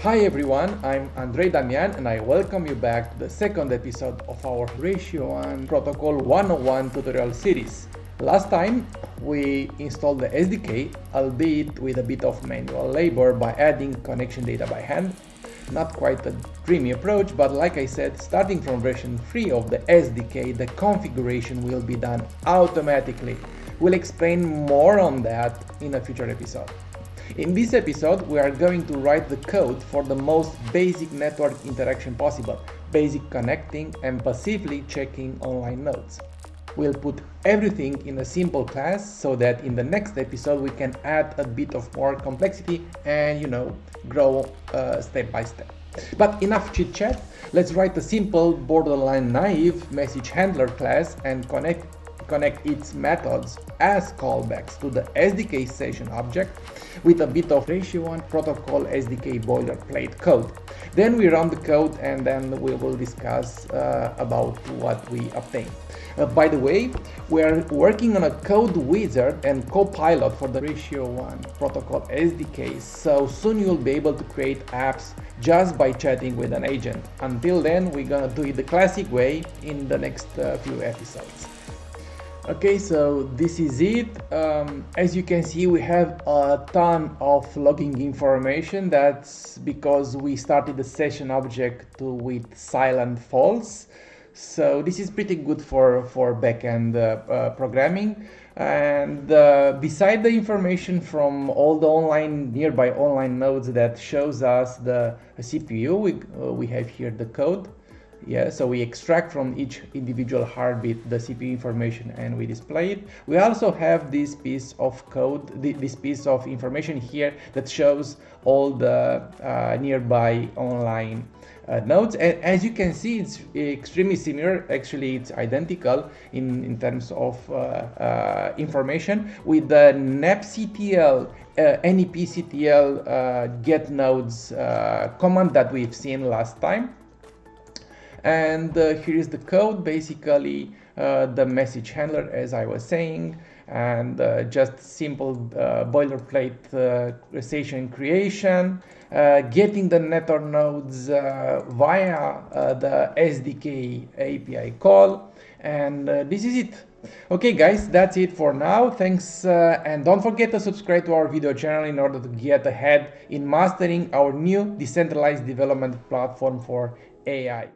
Hi everyone, I'm Andrei Damian and I welcome you back to the second episode of our Ratio1 Protocol 101 tutorial series. Last time we installed the SDK, albeit with a bit of manual labor by adding connection data by hand. Not quite a dreamy approach, but like I said, starting from version 3 of the SDK, the configuration will be done automatically. We'll explain more on that in a future episode. In this episode, we are going to write the code for the most basic network interaction possible, basic connecting and passively checking online nodes. We'll put everything in a simple class so that in the next episode we can add a bit of more complexity and grow step by step. But enough chit chat, let's write a simple borderline naive message handler class and connect its methods as callbacks to the SDK session object with a bit of Ratio1 protocol SDK boilerplate code. Then we run the code and then we will discuss about what we obtain. By the way, we are working on a code wizard and copilot for the Ratio1 protocol SDK, so soon you'll be able to create apps just by chatting with an agent. Until then, we're gonna do it the classic way in the next few episodes. Okay, so this is it. As you can see, we have a ton of logging information. That's because we started the session object with silent false. So this is pretty good for backend programming. And beside the information from all the nearby online nodes that shows us the CPU, we have here the code. Yeah, so we extract from each individual heartbeat the CPU information and we display it. We also have this piece of code, this piece of information here that shows all the nearby online nodes. And as you can see, it's extremely similar. Actually, it's identical in terms of information with the nepctl, nepctl get nodes command that we've seen last time. And here is the code, basically the message handler, as I was saying, and just simple boilerplate session creation, getting the network nodes via the SDK API call, and this is it. Okay guys, that's it for now. Thanks and don't forget to subscribe to our video channel in order to get ahead in mastering our new decentralized development platform for AI.